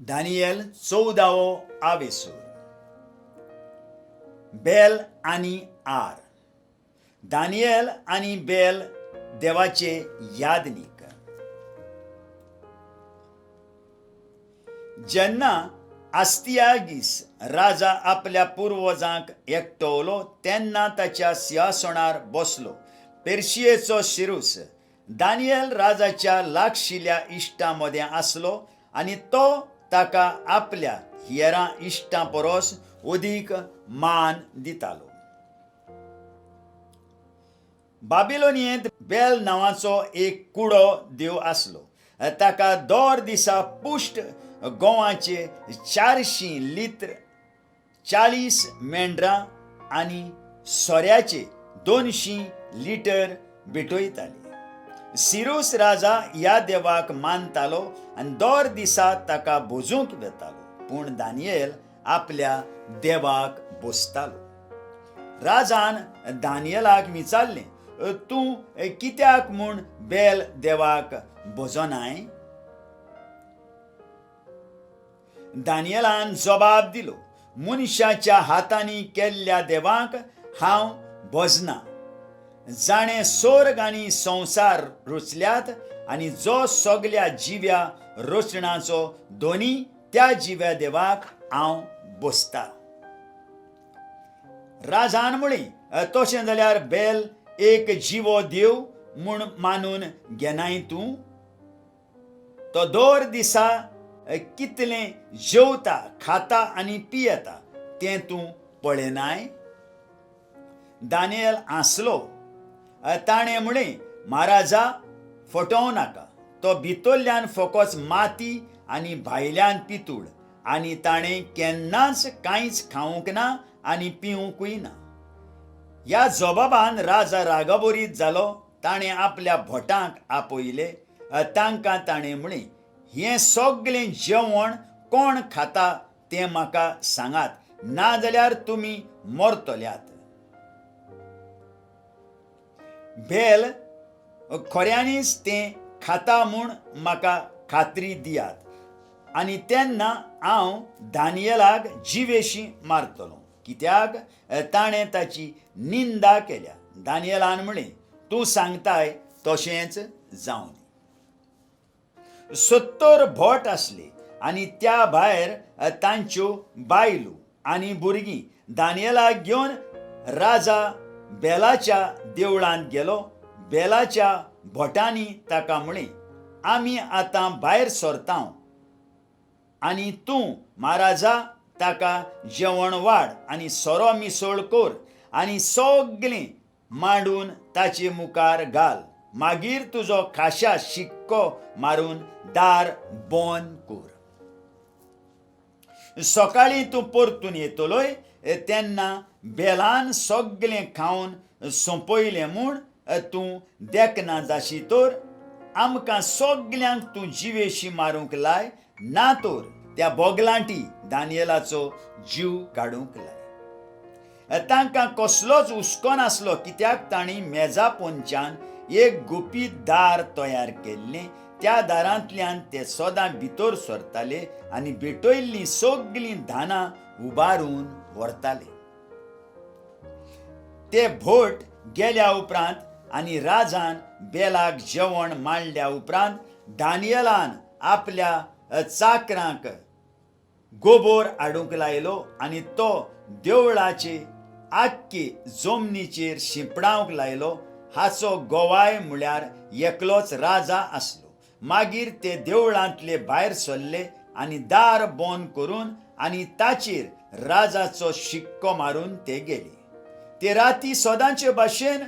Daniel 14वो आवेसूर. Bell आणि R. Daniel आणि bell देवाचे यादनीक. जेन्ना आस्तियागीस राजा आपल्या पुर्वजांक एकटवलो तेन्ना ताच्या सिंहासनार बसलो. पेर्शियेचो सिरूस दानियेल राजाच्या लागशिल्ल्या इश्टां मदें आसलो आनी तो ताका आपल्या हेरां इश्टां परस अदीक मान दितालो. बाबिलोनियेंत बेल नांवाचो एक कुडो देव आसलो. ताका दर दिसा पुष्ट गोवाचे 400 लित्र, 40 मेंढरां आनी सोऱ्याचे 200 लिटर भेटयताले. सिरूस राजा ह्या देवाक मानतालो आनी दर दिसा ताका भोजूंक वेतालो. पूण दानियेल आपल्या देवाक भोसतालो. राजान दानियेलाक विचारलें, तूं कित्याक म्हूण बेल देवाक भोजनाय? दानियेलान जबाब दिलो, मनशाच्या हातांनी केल्ल्या देवाक हांव भजना. जाणें स्वर्ग आनी संवसार रचल्यात आनी जो सगल्या जिव्या रचणांचो दोनी त्या जिव्या देवाक हांव भोसता. राजान म्हळें, तशें जाल्यार बेल एक जिवो देव म्हूण मानून घेनाय तूं? तो दर दिसा कितलें जेवता, खाता आनी पियेता तें तूं पळयनाय? दानियेल हांसलो. ताणें म्हळें, महाराजा, फटोवं नाका. तो भितरल्यान फकत माती आनी भायल्यान पितूळ, आनी ताणें केन्नाच कांयच खावंक ना आनी पिवंकूय ना. ह्या जबाबान राजा रागाबोरीत जालो. ताणें आपल्या भटांक आपयले. तांकां ताणें म्हळें, हें सगळें जेवण कोण खाता तें म्हाका सांगात, नाजाल्यार तुमी मरतल्यात. बेल खऱ्यांनीच तें खाता म्हूण म्हाका खात्री दियात, आनी तेन्ना हांव दानियेलाक जिवेशी मारतलों, कित्याक ताणें ताची निंदा केल्या. दानियेलान म्हळें, तूं सांगताय तशेंच जावं. 70 भट आसले आनी त्या भायर तांच्यो बायलो आनी भुरगीं दानियेलाक घेवन राजा बेलाच्या देवळांत गेलो. बेलाच्या भटांनी ताका म्हळें, आमी आतां भायर सरता आनी तूं महाराजा ताका जेवण वाड आनी सोरो मिसळ कर आनी सगळें मांडून ताचे मुखार घाल. मागीर तुजो खाशा शिक्को मारून दार बंद कर. सकाळीं तूं परतून येतलोय तेन्ना बेलान सगळें खावन सोंपयलें म्हूण तूं देखना जाशी तर आमकां सगल्यांक तूं जिवेशी मारूंक लाय, ना तर त्या बोगलांटी दानियेलाचो जीव काडूंक लाय. तांकां कसलोच हुस्को नासलो, कित्याक तांणी मेजा पोंदच्यान एक गुपीत दार तयार केल्लें. त्या दारांतल्यान ते सदां भितर सरताले आनी भेटयल्लीं सगळीं धानां उबारून व्हरताले. ते भट गेल्या उपरांत आनी राजान बेलाक जेवण मांडल्या उपरांत दानियेलान आपल्या चाकरांक गोबोर हाडूंक लायलो आनी तो देवळाचे आख्खे जमनीचेर शिंपडावंक लायलो. हाचो गोवाय म्हळ्यार एकलोच राजा आसलो. मागीर ते देवळांतले भायर सरले आनी दार बंद करून आनी ताचेर राजाचो शिक्को मारून ते गेले. ते राती सदांचे भाशेन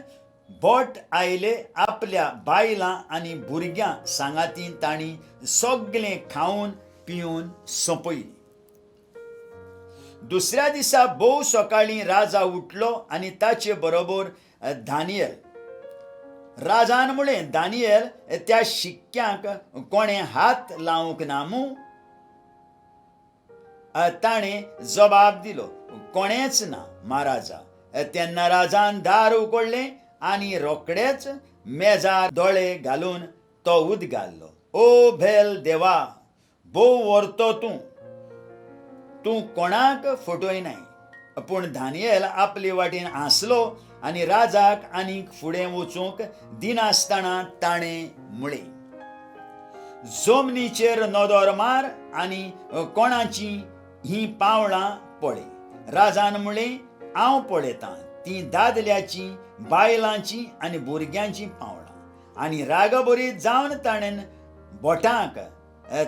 भट आयले. आपल्या बायलां आनी भुरग्यां सांगाती तांणी सगळें खावन पिवन सोंपयलें. दुसऱ्या दिसा भोव सकाळीं राजा उठलो आनी ताचे बरोबर दानियेल. राजान म्हळें, दानियेल, त्या शिक्क्यांक कोणें हात लावंक ना मूं? ताणें जबाब दिलो, कोणेंच ना महाराजा. तेन्ना राजान दार उगडलें आनी रोखडेच मेजार दोळे घालून तो उदगाल्लो. ओ बेल देवा, भोव व्हरतो तूं कोणाक फटयनाय. पूण दानियेल आपले वाटेन हांसलो आनी राजाक आनीक फुडें वचूंक दिनासतना ताणें म्हळें, जमनीचेर नदर मार आनी कोणाची ही पावलां पळय. राजान म्हळें, हांव पळयतां तीं दादल्याची, बायलांची आनी भुरग्यांची पावलां. आनी रागभरीत जावन ताणें बोटांक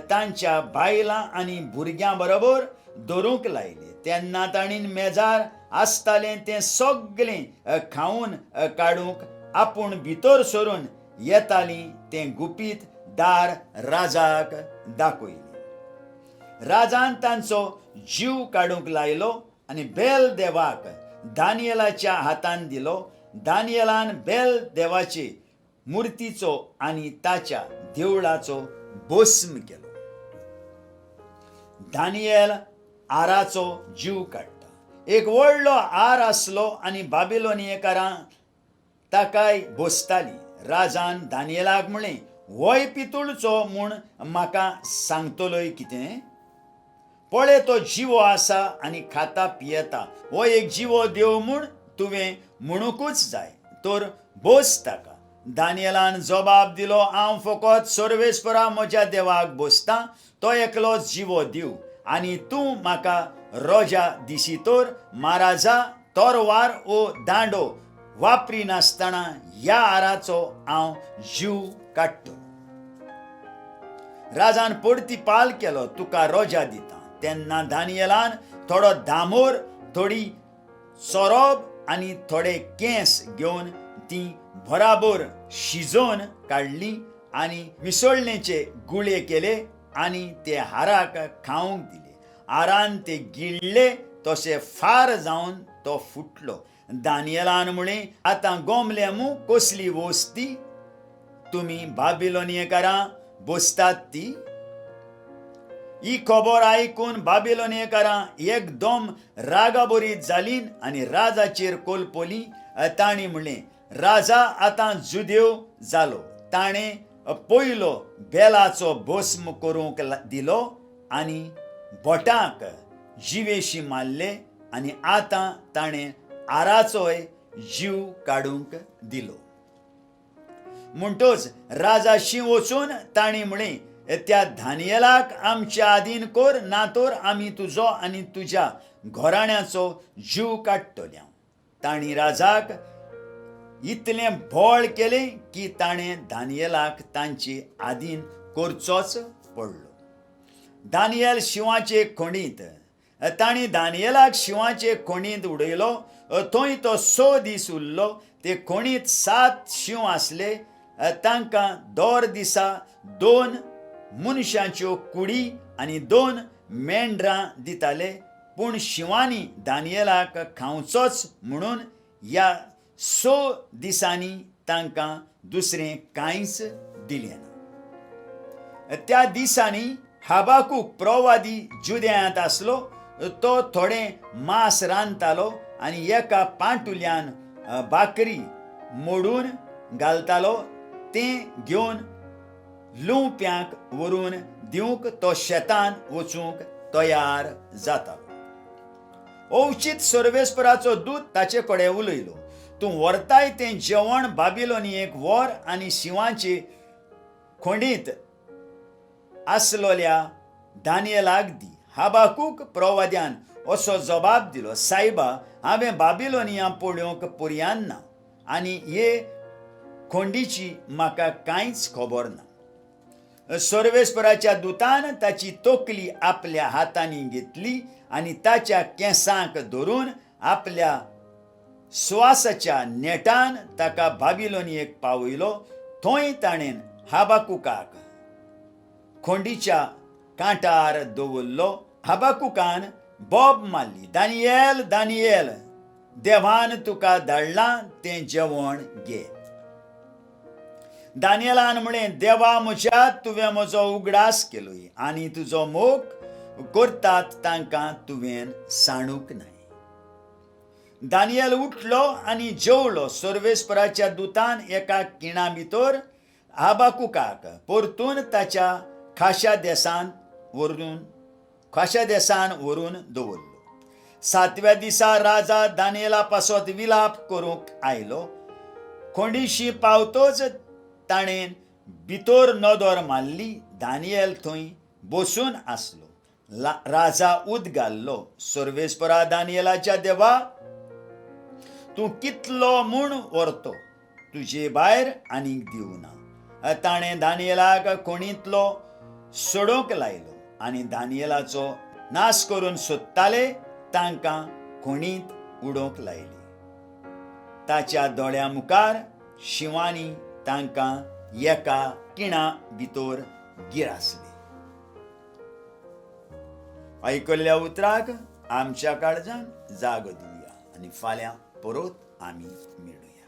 तांच्या बायलां आनी भुरग्यां बरोबर धरूंक लायले. तेन्ना ताणीन मेजार आसतालें तें सगळें खावन काडूंक आपूण भितर सरून येतालीं तें गुपीत दार राजाक दाखयलें. राजान तांचो जीव काडूंक लायलो आनी बेल देवाक दानियेलाच्या हातान दिलो. दानियेलान बेल देवाचे मुर्तीचो आनी ताच्या देवळाचो भस्म केलो. दानियेल आराचो जीव काडटा. एक व्हडलो आर आसलो आनी बाबिलोनियेकारां ताकाय भोसतालीं. राजान दानियेलाक म्हळें, होय पितूळचो म्हूण म्हाका सांगतलोय कितें? पळय, तो जिवो आसा आनी खाता पियेता. हो एक जिवो देव म्हूण तुवें म्हणूंकूच जाय, तर भोस ताका. दानियेलान जबाब दिलो, हांव फकत सर्वेस्परा म्हज्या देवाक भोसतां, तो एकलोच जिवो दिव. आनी तूं म्हाका रोजा दिसीतोर महाराजा तोरवार वो दांडो वापरिनासतना ह्या आराचो हांव जीव काडटलो. राजान परती पाल केलो, तुका रोजा दिता. तेन्ना दानियेलान थोडो दामोर, थोडी सोरोप आनी थोडे केंस घेवन ती बराबर शिजोवन काडली आनी मिसळणेचे गुळे केले आनी ते हाराक खावंक दिले. आरान ते गिळ्ळे तशे फार जावन तो फुटलो. दानियेलान म्हळें, आतां गोमले मू कसली वस्त ती? तुमी बाबिलोनियेकारां बसतात ती? ही खबर आयकून बाबिलोनियेकारां एकदम रागाबरीत जालीं आनी राजाचेर कोलपली. तांणी म्हळें, राजा आतां जुदेव जालो. ताणें पयलो बेलाचो भस्म करूंक दिलो आनी बोटांक जिवेशी मारले आनी आतां ताणें आराचोय जीव काडूंक दिलो. म्हणटच राजाशी वचून तांणी म्हळें, त्या दानियेलाक आमच्या आदीन कर, ना तर आमी तुजो आनी तुज्या घोराण्याचो जीव काडटले. तांणी राजाक इतलें बोळ केलें की ताणें दानियेलाक तांचे आदीन करचोच पडलो. दानियेल शिवाचे खोणींत. तांणी दानियेलाक शिवाचे खोणींत उडयलो. थंय तो 6 दीस उरलो. ते खोणींत 7 शिव आसले. तांकां दर दिसा 2 मनशांच्यो कुडी आनी 2 मेंढरां दिताले. पूण शिवांनी दानियेलाक खावचोच म्हणून ह्या 6 दिसांनी तांकां दुसरें कांयच दिलें ना. त्या दिसांनी हाबाकूक प्रवादी जुदेयांत आसलो. तो थोडें मांस रांदतालो आनी एका पांटुल्यान भाकरी मोडून घालतालो. तें घेवन लुंप्यांक व्हरून दिवंक तो शेतान वचूंक तयार जातालो. ओवचीत सर्वेस्पराचो दूत ताचे कडेन उलयलो, तूं व्हरताय तें जेवण बाबिलोनियेक व्हर आनी शिवाचे खोणींत आसलोल्या दानियेलाक दी. हाबाकूक प्रवाद्यान असो जबाब दिलो, सायबा, हांवें बाबिलोनिया पळोवंक पर्यान ना आनी हे खोंडीची म्हाका कांयच खबर ना. सर्वेस्पराच्या दुतान ताची तोकली आपल्या हातांनी घेतली आनी ताच्या केंसांक धरून आपल्या स्वासाच्या नेटान ताका बाबिलोनियेक पावयलो. थंय ताणें हाबाकुकाक खोंडीच्या कांटार दवरलो. हाबाकुकान बोब मारली, दानियेल, दानियेल, देवान तुका धाडलां तें जेवण घे. दानियेलान म्हळें, देवा म्हज्या, तुवें म्हजो उगडास केलोय आनी तुजो मोग करतात तांकां तुवें सांडूंक न्हय. दानियेल उठलो आनी जेवलो. सर्वेस्पराच्या दुतान एका खिणा भितर हाबाकुकाक परतून ताच्या खाशा देसान व्हरून खाशा देसान व्हरून दवरलो. 7व्या दिसा राजा दानियेला पासत विलाप करूंक आयलो. खोंडीशी पावतोच ताणें भितर नदर मारली. दानियेल थंय बसून आसलो. राजा उद घाल्लो, सर्वेस्परा दानियेलाच्या देवा, तूं कितलो म्हूण व्हरतो, तुजे भायर आनीक दिवना. ताणें दानियेलाक कोणींतलो सोडूंक लायलो आनी दानियेलाचो नाश करून सोदताले तांकां कोणींत उडोवंक लायली. ताच्या दोळ्या मुखार शिवांनी तांकां एका किणा भितर गिरासली. आयकल्ल्या उतराक आमच्या काळजान जाग दिवया आनी फाल्यां परत आमी मेळुया.